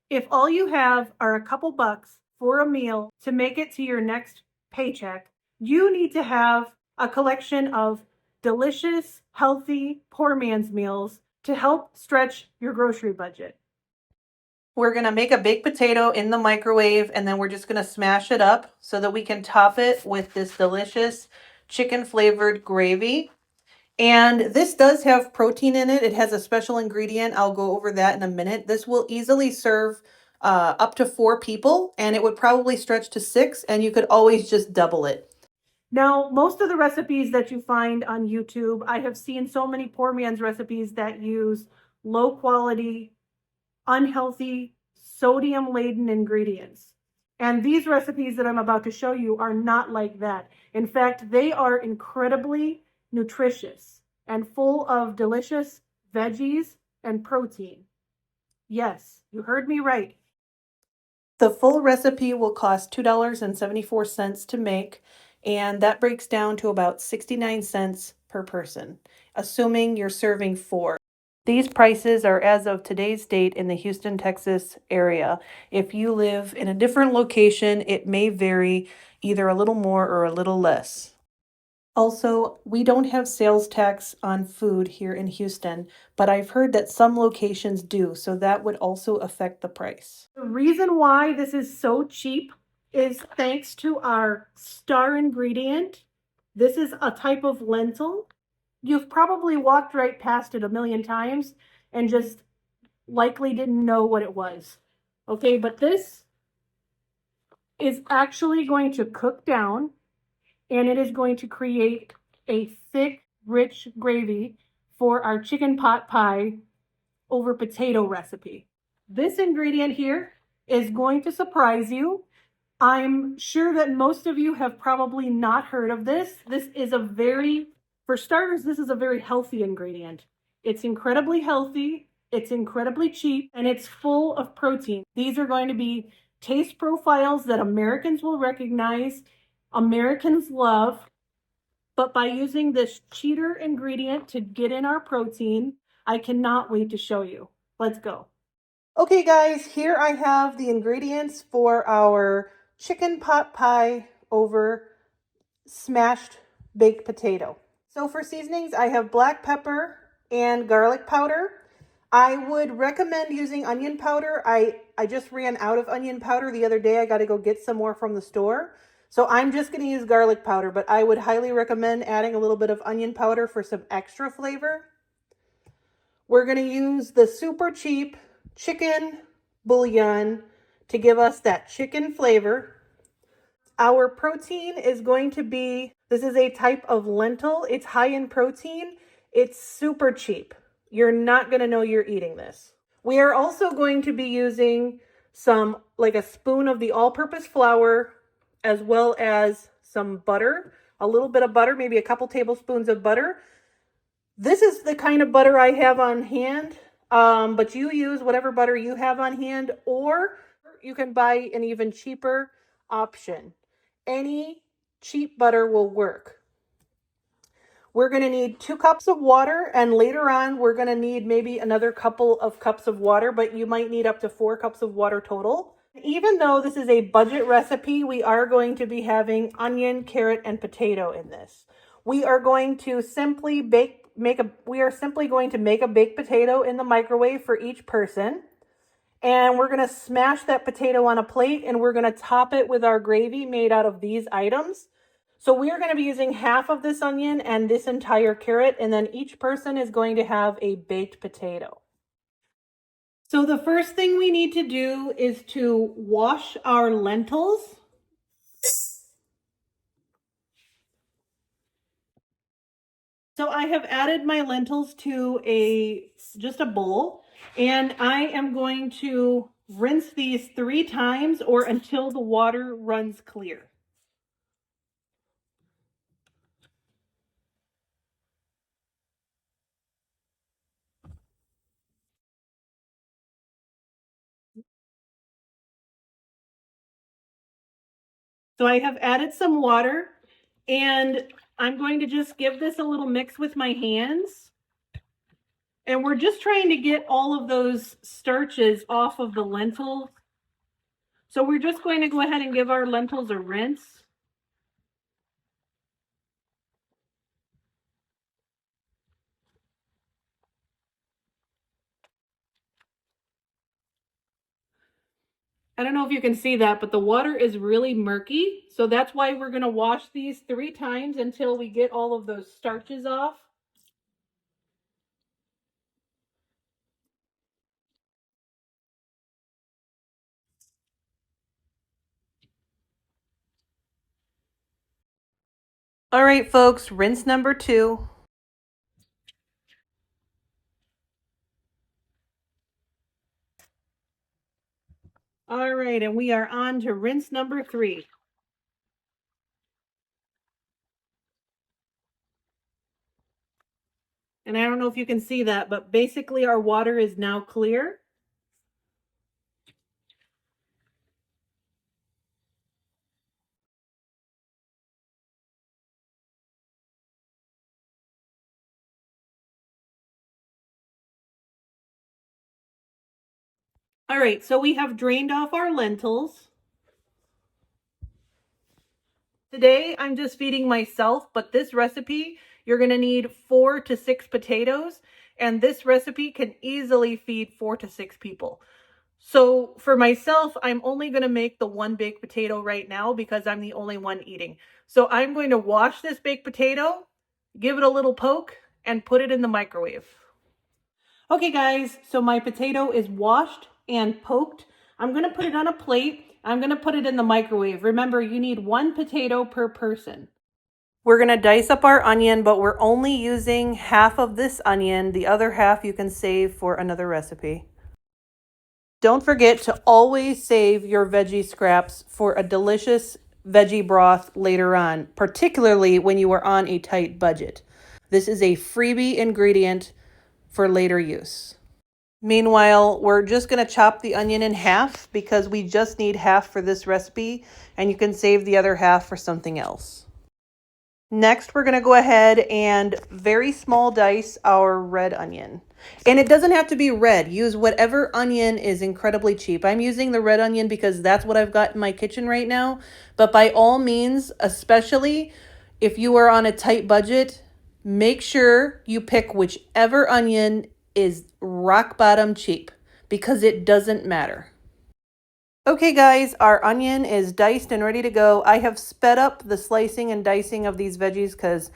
If all you have are a couple bucks for a meal to make it to your next paycheck, you need to have a collection of delicious, healthy, poor man's meals to help stretch your grocery budget. We're going to make a baked potato in the microwave, and then we're just going to smash it up so that we can top it with this delicious chicken flavored gravy. And this does have protein in it. It has a special ingredient. I'll go over that in a minute. This will easily serve up to 4 people, and it would probably stretch to 6, and you could always just double it. Now, most of the recipes that you find on YouTube, I have seen so many poor man's recipes that use low quality, unhealthy, sodium laden ingredients. And these recipes that I'm about to show you are not like that. In fact, they are incredibly nutritious and full of delicious veggies and protein. Yes, you heard me right. The full recipe will cost $2.74 to make, and that breaks down to about 69 cents per person, assuming you're serving 4. These prices are as of today's date in the Houston, Texas area. If you live in a different location, it may vary either a little more or a little less. Also, we don't have sales tax on food here in Houston, but I've heard that some locations do, so that would also affect the price. The reason why this is so cheap is thanks to our star ingredient. This is a type of lentil. You've probably walked right past it a million times and just likely didn't know what it was. Okay, but this is actually going to cook down, and it is going to create a thick, rich gravy for our chicken pot pie over potato recipe. This ingredient here is going to surprise you. I'm sure that most of you have probably not heard of this. For starters, this is a very healthy ingredient. It's incredibly healthy, it's incredibly cheap, and it's full of protein. These are going to be taste profiles that Americans will recognize, Americans love, but by using this cheater ingredient to get in our protein, I cannot wait to show you. Let's go. Okay, guys, here I have the ingredients for our chicken pot pie over smashed baked potato. So for seasonings, I have black pepper and garlic powder. I would recommend using onion powder. I just ran out of onion powder the other day. I got to go get some more from the store. So I'm just going to use garlic powder, but I would highly recommend adding a little bit of onion powder for some extra flavor. We're going to use the super cheap chicken bouillon to give us that chicken flavor. Our protein is going to be, this is a type of lentil. It's high in protein. It's super cheap. You're not going to know you're eating this. We are also going to be using like a spoon of the all-purpose flour, as well as some butter, a little bit of butter, maybe a couple tablespoons of butter. This is the kind of butter I have on hand, but you use whatever butter you have on hand, or you can buy an even cheaper option. Any cheap butter will work. We're going to need 2 cups of water, and later on we're going to need maybe another couple of cups of water, but you might need up to 4 cups of water total. Even though this is a budget recipe, we are going to be having onion, carrot, and potato in this. We are going to simply make a baked potato in the microwave for each person. And we're going to smash that potato on a plate, and we're going to top it with our gravy made out of these items. So we are going to be using half of this onion and this entire carrot, and then each person is going to have a baked potato. So the first thing we need to do is to wash our lentils. So I have added my lentils to just a bowl, and I am going to rinse these 3 times or until the water runs clear. So I have added some water, and I'm going to just give this a little mix with my hands. And we're just trying to get all of those starches off of the lentils. So we're just going to go ahead and give our lentils a rinse. I don't know if you can see that, but the water is really murky. So that's why we're going to wash these 3 times until we get all of those starches off. All right, folks, rinse number 2. All right, and we are on to rinse number 3. And I don't know if you can see that, but basically our water is now clear. All right, so we have drained off our lentils. Today, I'm just feeding myself, but this recipe, you're going to need 4 to 6 potatoes, and this recipe can easily feed 4 to 6 people. So for myself, I'm only going to make the 1 baked potato right now because I'm the only one eating. So I'm going to wash this baked potato, give it a little poke, and put it in the microwave. Okay guys, so my potato is washed and poked. I'm going to put it on a plate. I'm going to put it in the microwave. Remember, you need 1 potato per person. We're going to dice up our onion, but we're only using half of this onion. The other half you can save for another recipe. Don't forget to always save your veggie scraps for a delicious veggie broth later on, particularly when you are on a tight budget. This is a freebie ingredient for later use. Meanwhile, we're just going to chop the onion in half because we just need half for this recipe, and you can save the other half for something else. Next, we're going to go ahead and very small dice our red onion. And it doesn't have to be red. Use whatever onion is incredibly cheap. I'm using the red onion because that's what I've got in my kitchen right now. But by all means, especially if you are on a tight budget, make sure you pick whichever onion is rock bottom cheap because it doesn't matter. Okay guys, our onion is diced and ready to go. I have sped up the slicing and dicing of these veggies because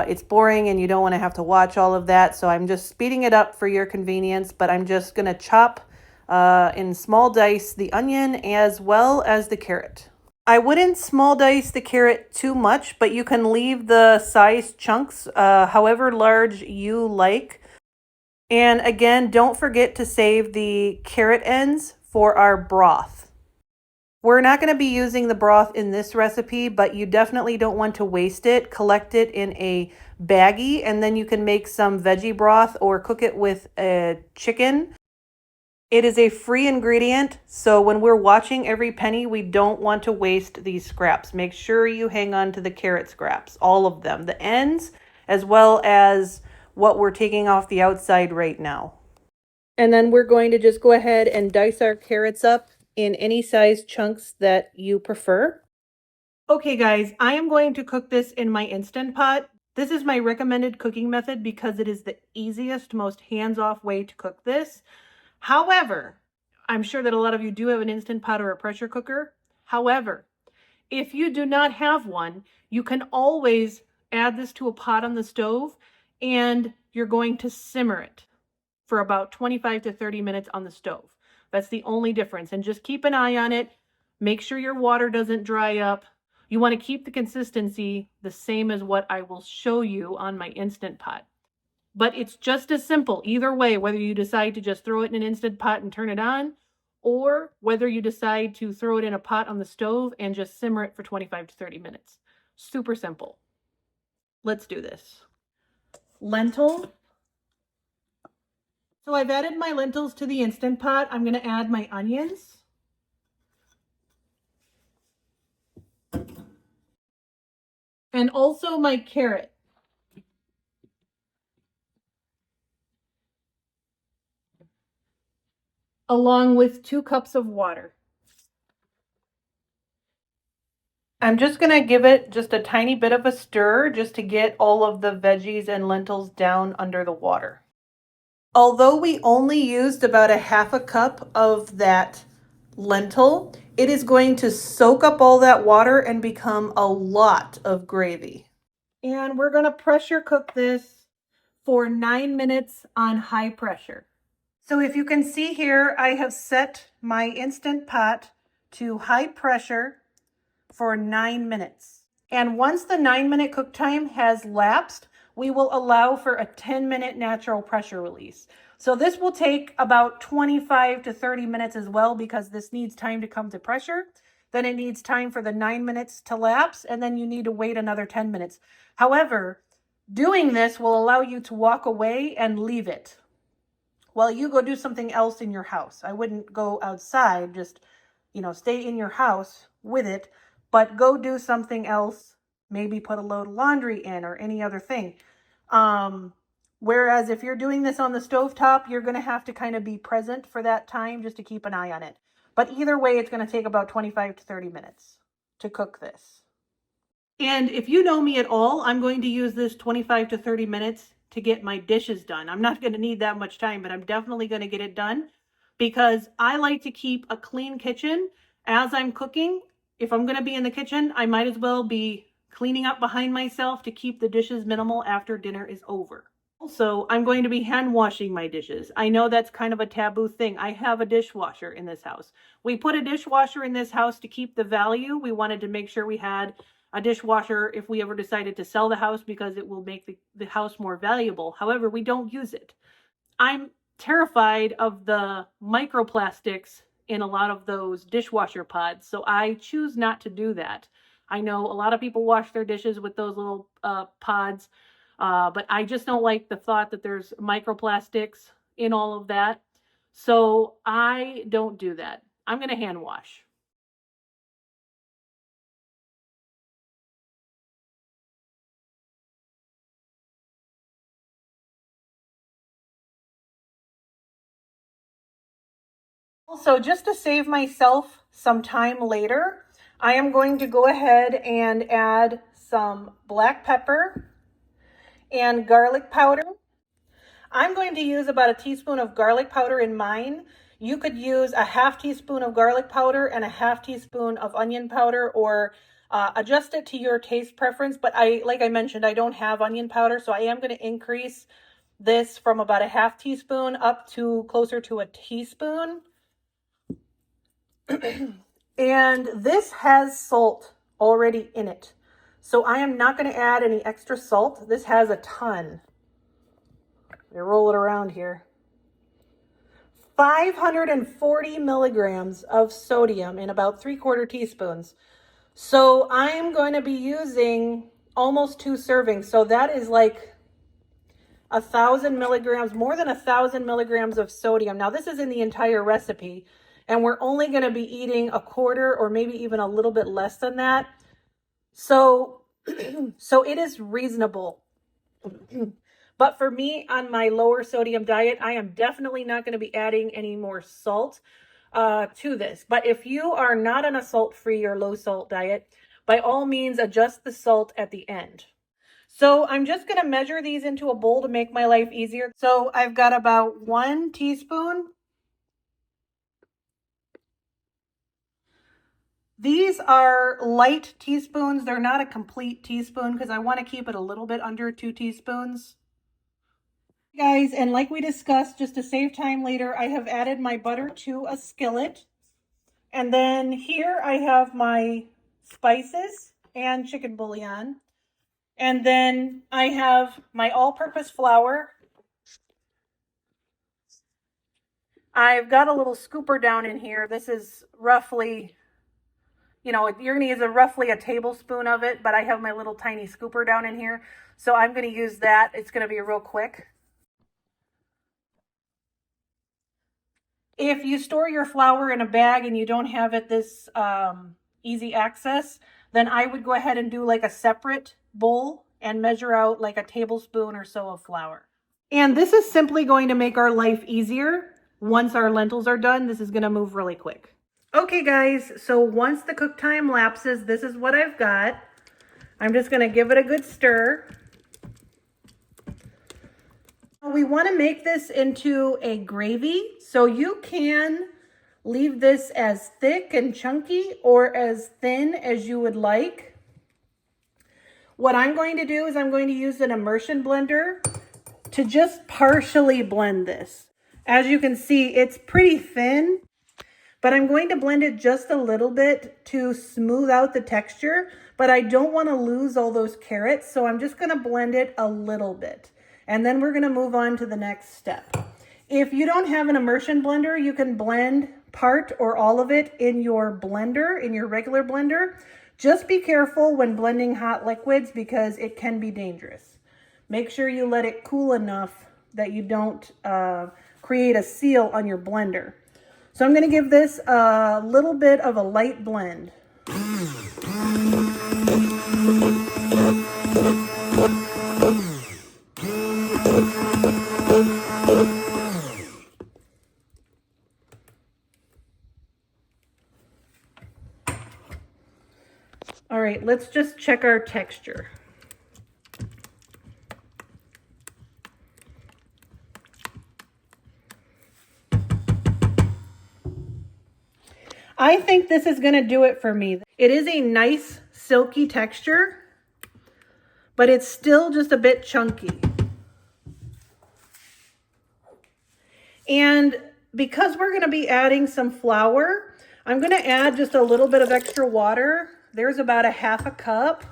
it's boring and you don't want to have to watch all of that. So I'm just speeding it up for your convenience, but I'm just going to chop in small dice the onion as well as the carrot. I wouldn't small dice the carrot too much, but you can leave the size chunks however large you like. And again, don't forget to save the carrot ends for our broth. We're not going to be using the broth in this recipe, but you definitely don't want to waste it. Collect it in a baggie, and then you can make some veggie broth or cook it with a chicken. It is a free ingredient, so when we're watching every penny, we don't want to waste these scraps. Make sure you hang on to the carrot scraps, all of them, the ends, as well as what we're taking off the outside right now. And then we're going to just go ahead and dice our carrots up in any size chunks that you prefer. Okay guys, I am going to cook this in my Instant Pot. This is my recommended cooking method because it is the easiest, most hands-off way to cook this. However, I'm sure that a lot of you do have an Instant Pot or a pressure cooker. However, if you do not have one, you can always add this to a pot on the stove and you're going to simmer it for about 25 to 30 minutes on the stove. That's the only difference. And just keep an eye on it. Make sure your water doesn't dry up. You want to keep the consistency the same as what I will show you on my Instant Pot. But it's just as simple either way, whether you decide to just throw it in an Instant Pot and turn it on, or whether you decide to throw it in a pot on the stove and just simmer it for 25 to 30 minutes. Super simple. Let's do this. Lentil. So I've added my lentils to the Instant Pot. I'm going to add my onions. And also my carrot. along with 2 cups of water. I'm just going to give it just a tiny bit of a stir just to get all of the veggies and lentils down under the water. Although we only used about a half a cup of that lentil, it is going to soak up all that water and become a lot of gravy. And we're going to pressure cook this for 9 minutes on high pressure. So if you can see here, I have set my Instant Pot to high pressure for 9 minutes. And once the 9-minute cook time has lapsed, we will allow for a 10-minute natural pressure release. So this will take about 25 to 30 minutes as well, because this needs time to come to pressure. Then it needs time for the 9 minutes to lapse, and then you need to wait another 10 minutes. However, doing this will allow you to walk away and leave it while you go do something else in your house. I wouldn't go outside, just, stay in your house with it, but go do something else, maybe put a load of laundry in or any other thing. Whereas if you're doing this on the stovetop, you're going to have to kind of be present for that time just to keep an eye on it. But either way, it's going to take about 25 to 30 minutes to cook this. And if you know me at all, I'm going to use this 25 to 30 minutes to get my dishes done. I'm not going to need that much time, but I'm definitely going to get it done because I like to keep a clean kitchen as I'm cooking. If I'm going to be in the kitchen, I might as well be cleaning up behind myself to keep the dishes minimal after dinner is over. Also, I'm going to be hand washing my dishes. I know that's kind of a taboo thing. I have a dishwasher in this house. We put a dishwasher in this house to keep the value. We wanted to make sure we had a dishwasher if we ever decided to sell the house because it will make the house more valuable. However, we don't use it. I'm terrified of the microplastics in a lot of those dishwasher pods, so I choose not to do that. I know a lot of people wash their dishes with those little pods, but I just don't like the thought that there's microplastics in all of that. So I don't do that. I'm going to hand wash. Also, just to save myself some time later, I am going to go ahead and add some black pepper and garlic powder. I'm going to use about a teaspoon of garlic powder in mine. You could use a half teaspoon of garlic powder and a half teaspoon of onion powder, or adjust it to your taste preference. But like I mentioned, I don't have onion powder, so I am going to increase this from about a half teaspoon up to closer to a teaspoon. And this has salt already in it, so I am not going to add any extra salt. This has a ton. I roll it around here. 540 milligrams of sodium in about 3/4 teaspoons. So I'm going to be using almost 2 servings. So that is like 1,000 milligrams, more than 1,000 milligrams of sodium. Now this is in the entire recipe, and we're only going to be eating 1/4 or maybe even a little bit less than that. So, so it is reasonable. But for me, on my lower sodium diet, I am definitely not going to be adding any more salt to this. But if you are not on a salt-free or low salt diet, by all means, adjust the salt at the end. So I'm just going to measure these into a bowl to make my life easier. So I've got about 1 teaspoon. These are light teaspoons. They're not a complete teaspoon because I want to keep it a little bit under 2 teaspoons. Guys, and like we discussed, just to save time later, I have added my butter to a skillet. And then here I have my spices and chicken bouillon. And then I have my all-purpose flour. I've got a little scooper down in here. This is roughly, you're going to use roughly a tablespoon of it, but I have my little tiny scooper down in here. So I'm going to use that. It's going to be real quick. If you store your flour in a bag and you don't have it this easy access, then I would go ahead and do like a separate bowl and measure out like a tablespoon or so of flour. And this is simply going to make our life easier. once our lentils are done, this is gonna move really quick. Okay guys, so once the cook time lapses, this is what I've got. I'm just gonna give it a good stir. We wanna make this into a gravy, so you can leave this as thick and chunky or as thin as you would like. What I'm going to do is I'm going to use an immersion blender to just partially blend this. As you can see, it's pretty thin, but I'm going to blend it just a little bit to smooth out the texture, but I don't want to lose all those carrots, so I'm just going to blend it a little bit. And then we're going to move on to the next step. If you don't have an immersion blender, you can blend part or all of it in your blender, in your regular blender. Just be careful when blending hot liquids because it can be dangerous. Make sure you let it cool enough that you don't create a seal on your blender. So I'm going to give this a little bit of a light blend. All right, let's just check our texture. I think this is going to do it for me. It is a nice silky texture, but it's still just a bit chunky. And because we're going to be adding some flour, I'm going to add just a little bit of extra water. There's about a half a cup.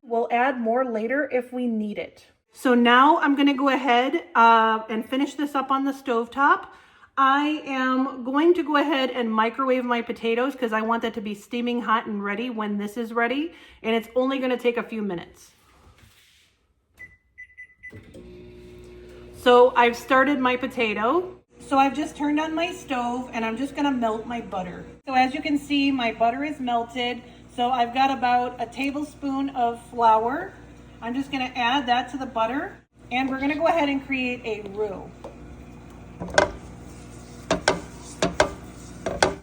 We'll add more later if we need it. So now I'm going to go ahead and finish this up on the stovetop. I am going to go ahead and microwave my potatoes because I want that to be steaming hot and ready when this is ready. And it's only going to take a few minutes. So I've started my potato. So I've just turned on my stove and I'm just going to melt my butter. So as you can see, my butter is melted. So I've got about a tablespoon of flour. I'm just going to add that to the butter and we're going to go ahead and create a roux.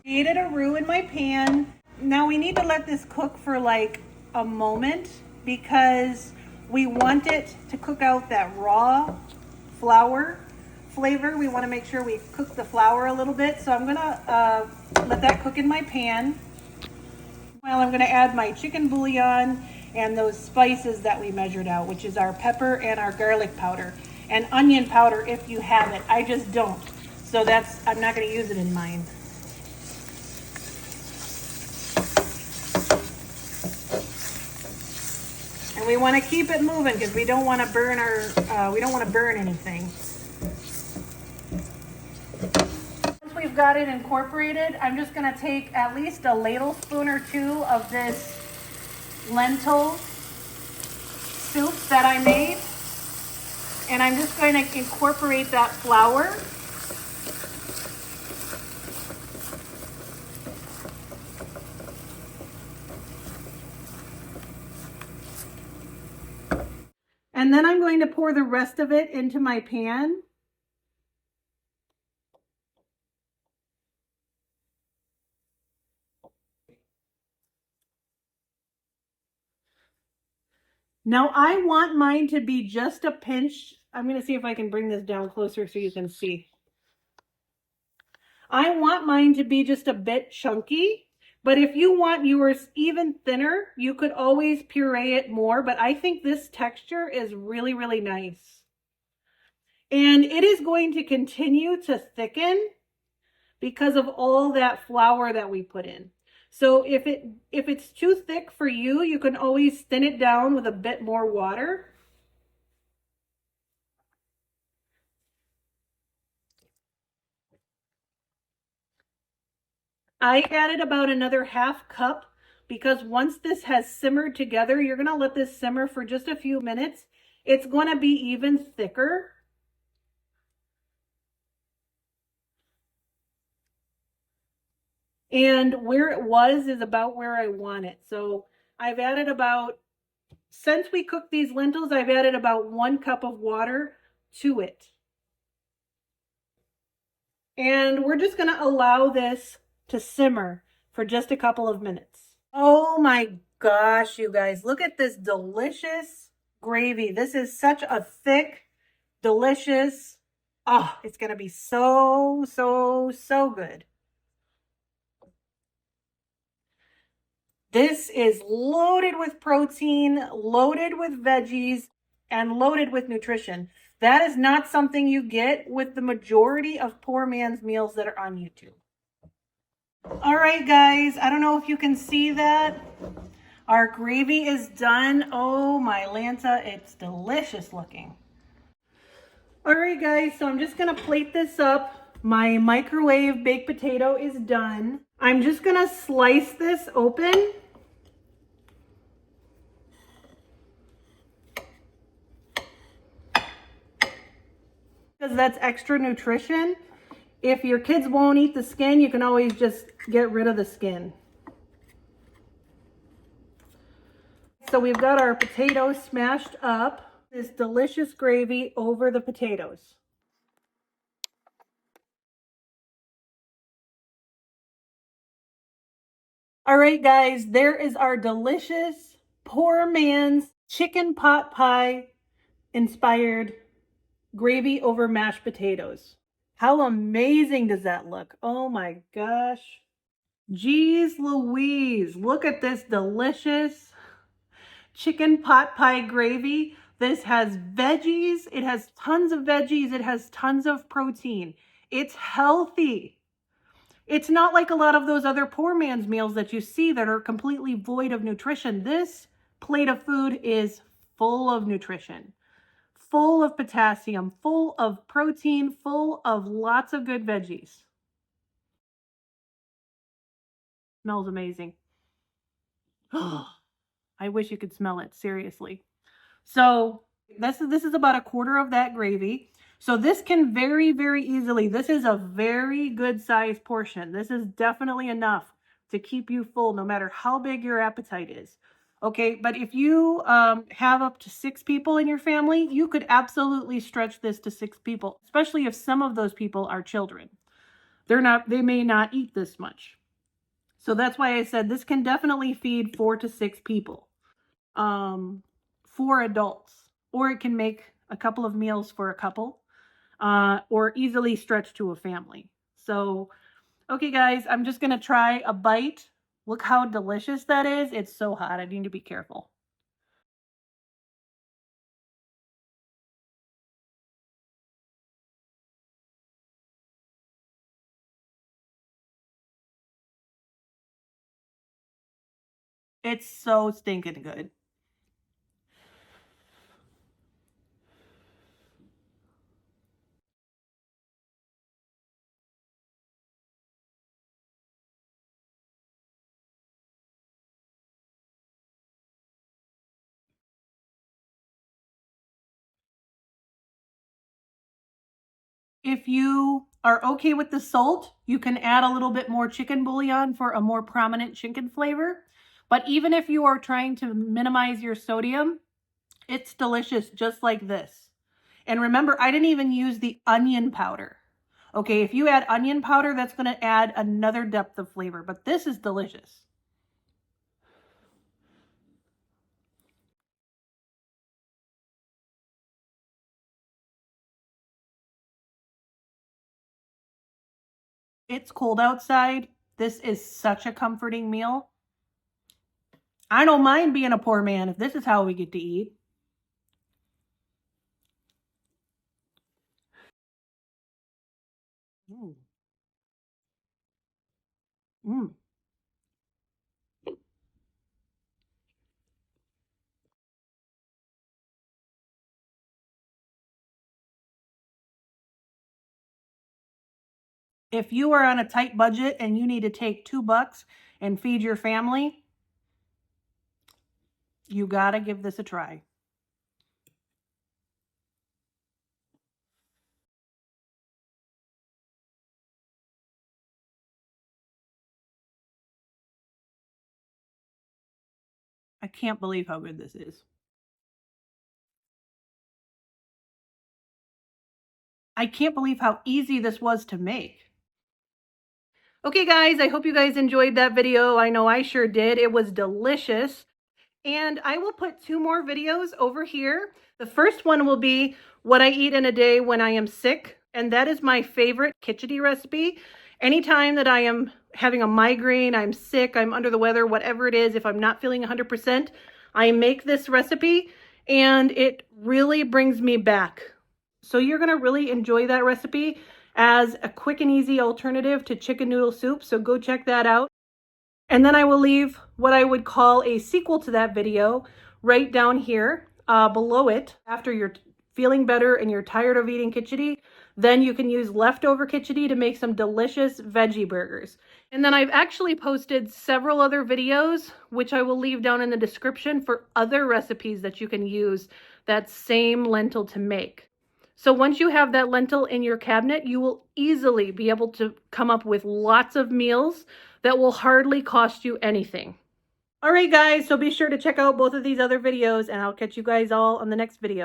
Created a roux in my pan. Now we need to let this cook for like a moment because we want it to cook out that raw flour flavor. We want to make sure we cook the flour a little bit. So I'm gonna let that cook in my pan. Well, I'm gonna add my chicken bouillon and those spices that we measured out, which is our pepper and our garlic powder and onion powder if you have it. I just don't. So I'm not gonna use it in mine. And we want to keep it moving because we don't want to burn anything. Once we've got it incorporated, I'm just going to take at least a ladle spoon or two of this lentil soup that I made. And I'm just going to incorporate that flour. And then I'm going to pour the rest of it into my pan. Now I want mine to be just a pinch. I'm going to see if I can bring this down closer so you can see. I want mine to be just a bit chunky, but if you want yours even thinner, you could always puree it more, but I think this texture is really, really nice. And it is going to continue to thicken because of all that flour that we put in. So if it's too thick for you, you can always thin it down with a bit more water. I added about another half cup because once this has simmered together, you're going to let this simmer for just a few minutes. It's going to be even thicker. And where it was is about where I want it. So I've added since we cooked these lentils, I've added about 1 cup of water to it. And we're just going to allow this to simmer for just a couple of minutes. Oh my gosh, you guys, look at this delicious gravy. This is such a thick, delicious, oh, it's going to be so, so, so good. This is loaded with protein, loaded with veggies, and loaded with nutrition. That is not something you get with the majority of poor man's meals that are on YouTube. All right, guys, I don't know if you can see that. Our gravy is done. Oh, my Lanta, it's delicious looking. All right, guys, so I'm just gonna plate this up. My microwave baked potato is done. I'm just gonna slice this open. Because that's extra nutrition. If your kids won't eat the skin, you can always just get rid of the skin. So we've got our potatoes smashed up. This delicious gravy over the potatoes. All right, guys, there is our delicious poor man's chicken pot pie inspired gravy over mashed potatoes. How amazing does that look? Oh my gosh. Geez Louise, look at this delicious chicken pot pie gravy. This has veggies. It has tons of veggies. It has tons of protein. It's healthy. It's not like a lot of those other poor man's meals that you see that are completely void of nutrition. This plate of food is full of nutrition, full of potassium, full of protein, full of lots of good veggies. Smells amazing. I wish you could smell it, seriously. So this is about a quarter of that gravy. So this can very, very easily, this is a very good sized portion. This is definitely enough to keep you full no matter how big your appetite is. Okay, but if you have up to 6 people in your family, you could absolutely stretch this to 6 people, especially if some of those people are children. They may not eat this much. So that's why I said this can definitely feed 4 to 6 people. 4 adults, or it can make a couple of meals for a couple, or easily stretch to a family. So, okay, guys, I'm just going to try a bite. Look how delicious that is. It's so hot. I need to be careful. It's so stinking good. If you are okay with the salt, you can add a little bit more chicken bouillon for a more prominent chicken flavor. But even if you are trying to minimize your sodium, it's delicious just like this. And remember, I didn't even use the onion powder. Okay, if you add onion powder, that's going to add another depth of flavor. But this is delicious. It's cold outside. This is such a comforting meal. I don't mind being a poor man if this is how we get to eat. Mm. Mm. If you are on a tight budget and you need to take $2 and feed your family, you gotta give this a try. I can't believe how good this is. I can't believe how easy this was to make. Okay, guys, I hope you guys enjoyed that video. I know I sure did. It was delicious. And I will put 2 more videos over here. The first one will be what I eat in a day when I am sick. And that is my favorite khichdi recipe. Anytime that I am having a migraine, I'm sick, I'm under the weather, whatever it is, if I'm not feeling 100%, I make this recipe and it really brings me back. So you're going to really enjoy that recipe as a quick and easy alternative to chicken noodle soup. So go check that out. And then I will leave what I would call a sequel to that video right down here below it. After you're feeling better and you're tired of eating khichdi, then you can use leftover khichdi to make some delicious veggie burgers. And then I've actually posted several other videos, which I will leave down in the description for other recipes that you can use that same lentil to make. So once you have that lentil in your cabinet, you will easily be able to come up with lots of meals that will hardly cost you anything. All right, guys, so be sure to check out both of these other videos, and I'll catch you guys all on the next video.